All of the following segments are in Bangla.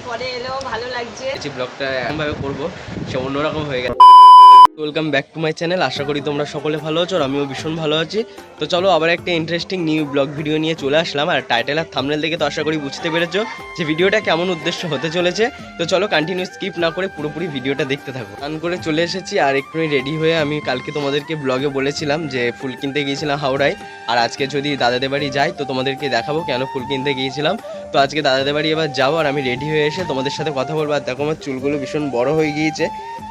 পরে এলো, ভালো লাগছে। এই ব্লগটা এমনভাবে করবো সে অন্যরকম হয়ে গেছে। Welcome back to my channel. আশা করি তোমরা সকলে ভালো আছো আর আমিও ভীষণ ভালো আছি। তো চলো আবার একটা ইন্টারেস্টিং নিউ ব্লগ ভিডিও নিয়ে চলে আসলাম। আর টাইটেল আর থাম্বনেল দেখে তো আশা করি বুঝতে পেরেছো যে ভিডিওটা কেমন উদ্দেশ্য হতে চলেছে। তো চলো কন্টিনিউ স্কিপ না করে পুরোপুরি ভিডিওটা দেখতে থাকো। রান করে চলে এসেছি আর একটু রেডি হয়ে আমি কালকে তোমাদেরকে ব্লগে বলেছিলাম যে ফুল কিনতে গিয়েছিলাম হাওড়ায়। আর আজকে যদি দাদাদের বাড়ি যাই তো তোমাদেরকে দেখাবো কেন ফুল কিনতে গিয়েছিলাম। তো আজকে দাদাদের বাড়ি এবার যাবো আর আমি রেডি হয়ে এসে তোমাদের সাথে কথা বলবো। আর দেখো আমার চুলগুলো ভীষণ বড় হয়ে গিয়েছে।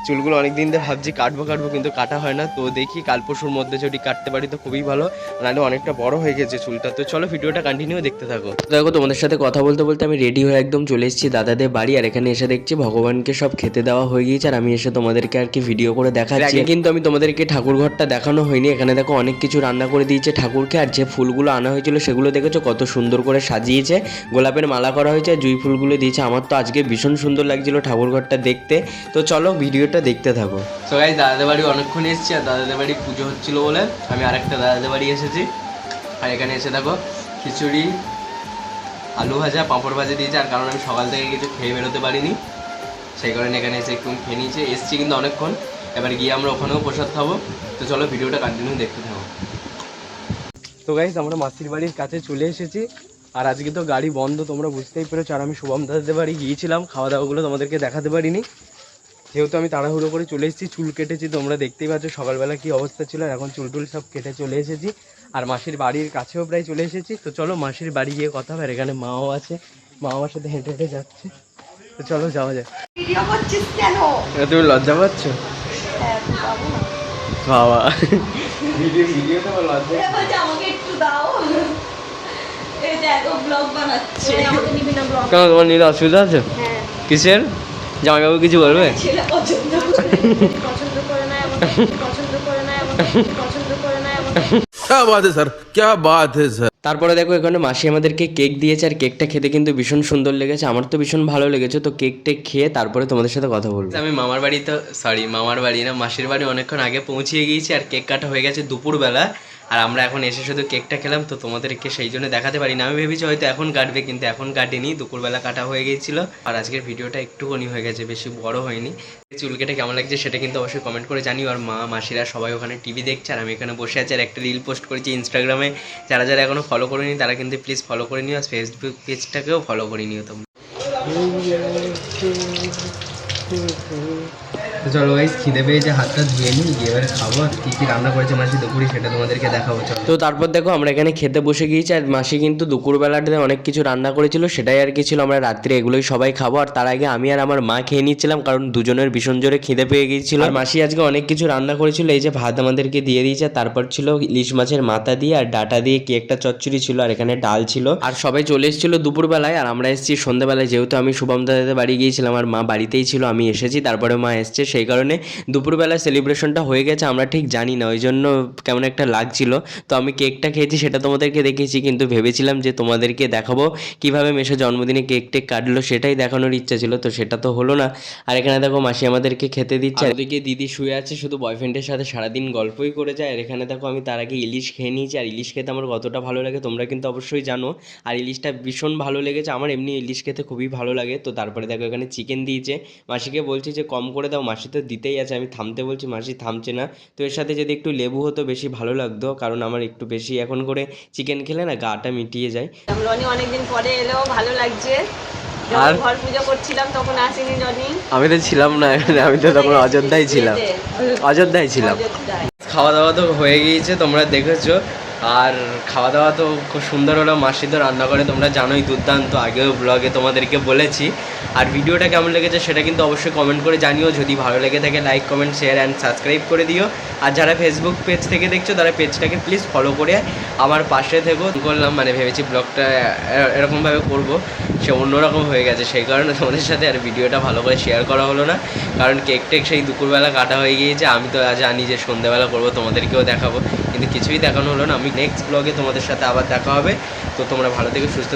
চুলগুলো অনেক দিন ধরে ভাবছি কাটবো কিন্তু কাটা হয় না। তো দেখি কাল পরশুর মধ্যে যদি কাটতে পারি তো খুবই ভালো, নাহলে অনেকটা বড় হয়ে গেছে চুলটা। তো চলো ভিডিওটা কন্টিনিউ দেখতে থাকো। দেখো তোমাদের সাথে কথা বলতে বলতে আমি রেডি হয়ে একদম চলে এসেছি দাদাদের বাড়ি। আর এখানে এসে দেখছি ভগবানকে সব খেতে দেওয়া হয়ে গিয়েছে। আর আমি এসে তোমাদেরকে আর কি ভিডিও করে দেখাচ্ছি। কিন্তু আমি তোমাদেরকে ঠাকুর ঘরটা দেখানো হয়নি। এখানে দেখো অনেক কিছু রান্না করে দিয়েছে ঠাকুরকে। আর যে ফুলগুলো আনা হয়েছিল সেগুলো দেখেছো কত সুন্দর করে সাজিয়েছে। গোলাপের মালা করা হয়েছে, জুঁই ফুলগুলো দিয়েছে। আমার তো আজকে ভীষণ সুন্দর লাগছিল ঠাকুর ঘরটা দেখতে। তো চলো ভিডিওটা দেখতে থাকো। সো গাইস দাদাদের বাড়ি অনেকক্ষণ এসেছি আর দাদাদের বাড়ি পুজো হচ্ছিল বলে আমি আরেকটা দাদাদের বাড়ি এসেছি। আর এখানে এসে দেখো খিচুড়ি, আলু ভাজা, পাঁপড় ভাজা দিয়েছে। আর কারণ আমি সকাল থেকে কিছু খেয়ে বেরোতে পারিনি সেই কারণে এখানে এসে একটু খেয়ে নিয়েছে। এসছি কিন্তু অনেকক্ষণ, এবার গিয়ে আমরা ওখানেও প্রসাদ খাবো। তো চলো ভিডিওটা কন্টিনিউ দেখতে থাকো। তো গাইস আমরা মাসির বাড়ির কাছে চলে এসেছি। আর আজকে তো গাড়ি বন্ধ, তোমরা বুঝতেই পেরেছো। আর আমি শুভম দাদাদের বাড়ি গিয়েছিলাম, খাওয়া দাওয়াগুলো তোমাদেরকে দেখাতে পারিনি যেহেতু আমি তাড়াহুড়ো করে চলে এসেছি। চুল কেটেছি, তোমরা দেখতেই পাচ্ছ সকালবেলা কি অবস্থা ছিল। আর এখন চুল টুল সব কেটে চলে এসেছি আর মাসির বাড়ির কাছেও প্রায় চলে এসেছি। তো চলো মাসির বাড়ি গিয়ে কথা হবে। আর এখানে মাও আছে, মা আমার সাথে হেঁটে হেঁটে যাচ্ছে। তো চলো যাওয়া যায়। ভিডিও করছিস কেন? তুমি লজ্জা পাচ্ছ? হ্যাঁ বাবু, বাবা ভিডিও তো লজ্জা। আমাকে একটু দাও। এই দেখো ব্লগ বানাচ্ছে, আমাকে নিবি না ব্লগ? কেন তোমার নিলে অসুবিধা আছে? হ্যাঁ। কিসের? জামাইবাবু কিছু বলবে? ছেলে পছন্দ করে না এমন, পছন্দ করে না এমন, পছন্দ করে না এমন। क्या बात है सर, क्या बात है सर। তারপরে দেখো এখানে মাসি আমাদেরকে কেক দিয়েছে। আর কেকটা খেতে কিন্তু ভীষণ সুন্দর লেগেছে, আমার তো ভীষণ ভালো লেগেছে। তো কেকটা খেয়ে তারপরে তোমাদের সাথে কথা বলবো। আমি মামার বাড়ি তো মামার বাড়ি না মাসির বাড়ি অনেকক্ষণ আগে পৌঁছিয়ে গিয়েছি। আর কেক কাটা হয়ে গেছে দুপুরবেলা। আর আমরা এখন এসে শুধু কেকটা খেলাম, তো তোমাদেরকে সেই জন্য দেখাতে পারি না। আমি ভেবেছি হয়তো এখন কাটবে, কিন্তু এখন কাটেনি, দুপুরবেলা কাটা হয়ে গিয়েছিল। আর আজকের ভিডিওটা একটুখানি হয়ে গেছে, বেশি বড় হয়নি। চুল কেটে কেমন লাগছে সেটা কিন্তু অবশ্যই কমেন্ট করে জানিও। আর মা মাসিরা সবাই ওখানে টিভি দেখছে আর আমি এখানে বসে আছি। আর একটা রিল পোস্ট করেছি ইনস্টাগ্রামে, যারা যারা এখনও ফলো করেনি তারা কিন্তু প্লিজ ফলো করে নিও। আর ফেসবুক পেজটাকেও ফলো করে নিও তোমরা। তো চলো গাইস খিদে পেয়েছে, হাতটা ধুয়ে নিই, গিয়ে এবারে খাবো। আর কী কী রান্না করেছে মাসি দুপুরে সেটা তোমাদেরকে দেখাবো। তো তারপর দেখো আমরা এখানে খেতে বসে গিয়েছি। আর মাসি কিন্তু দুপুরবেলাটাতে অনেক কিছু রান্না করেছিল, সেটাই আর কি ছিল। আমরা রাত্রে এগুলোই সবাই খাবো। আর তার আগে আমি আর আমার মা খেয়ে নিচ্ছিলাম, কারণ দুজনের ভীষণ জোরে খিদে পেয়ে গিয়েছিল। আর মাসি আজকে অনেক কিছু রান্না করেছিল। এই যে ভাত আমাদেরকে দিয়ে দিয়েছে, তারপর ছিল ইলিশ মাছের মাথা দিয়ে আর ডাটা দিয়ে কি একটা চচ্চড়ি ছিল। আর এখানে ডাল ছিল। আর সবাই চলে এসেছিল দুপুরবেলায় আর আমরা এসেছি সন্ধ্যাবেলায়। যেহেতু আমি শুভম দাদাদের বাড়ি গিয়েছিলাম আর মা বাড়িতেই ছিল, আমি এসেছি তারপরে মা এসছে, সেই কারণে দুপুরবেলা সেলিব্রেশনটা হয়ে গেছে আমরা ঠিক জানি না, ওই জন্য কেমন একটা লাগছিল। তো আমি কেকটা খেয়েছি সেটা তোমাদেরকে দেখিয়েছি, কিন্তু ভেবেছিলাম যে তোমাদেরকে দেখাবো কিভাবে মেশো জন্মদিনে কেক টেক কাটলো, সেটাই দেখানোর ইচ্ছা ছিল। তো সেটা তো হলো না। আর এখানে দেখো মাসি আমাদেরকে খেতে দিচ্ছে। আর ওদিকে দিদি শুয়ে আছে, শুধু বয়ফ্রেন্ডের সাথে সারাদিন গল্পই করে যায়। আর এখানে দেখো আমি তার আগে ইলিশ খেয়ে নিয়েছি। আর ইলিশ খেতে আমার কতটা ভালো লাগে তোমরা কিন্তু অবশ্যই জানো। আর ইলিশটা ভীষণ ভালো লেগেছে আমার, এমনি ইলিশ খেতে খুবই ভালো লাগে। তো তারপরে দেখো এখানে চিকেন দিয়েছে। মাসিকে বলছি যে কম করে দাও, মাসি তো দিতেই আছে, আমি থামতে বলছি মাসি থামছে না। তো এর সাথে যদি একটু লেবু হতো বেশি ভালো লাগতো, কারণ আমার একটু বেশি এখন করে চিকেন খেলে না গাটা মিটিয়ে যায়। রনি অনেকদিন পরে এলো, ভালো লাগছে। আর ঘর পুজো করছিলাম তখন আসেনি রনি। আমি তো ছিলাম না এখানে, আমি তো তখন অযোধ্যায় ছিলাম। খাওয়া দাওয়া তো হয়ে গিয়েছে, তোমরা দেখেছো। আর খাওয়া দাওয়া তো খুব সুন্দর হলো, মাসি তো রান্না করে তোমরা জানোই দুর্দান্ত, আগেও ব্লগে তোমাদেরকে বলেছি। আর ভিডিওটা কেমন লেগেছে সেটা কিন্তু অবশ্যই কমেন্ট করে জানিও। যদি ভালো লেগে থাকে like comment share and subscribe করে দিও। আর যারা ফেসবুক পেজ থেকে দেখছো তারা পেজটাকে প্লিজ ফলো করে আমার পাশে থেকো। করলাম মানে ভেবেছি ব্লগটা এরকমভাবে করবো, সে অন্যরকম হয়ে গেছে, সেই কারণে তোমাদের সাথে আর ভিডিওটা ভালো করে শেয়ার করা হলো না। কারণ কেক টেক সেই দুপুরবেলা কাটা হয়ে গিয়েছে, আমি তো জানি যে সন্ধ্যেবেলা করবো, তোমাদেরকেও দেখাবো, কিন্তু কিছুই দেখানো হলো না। আমি নেক্সট ব্লগে তোমাদের সাথে আবার দেখা হবে। তো তোমরা ভালো থেকে সুস্থ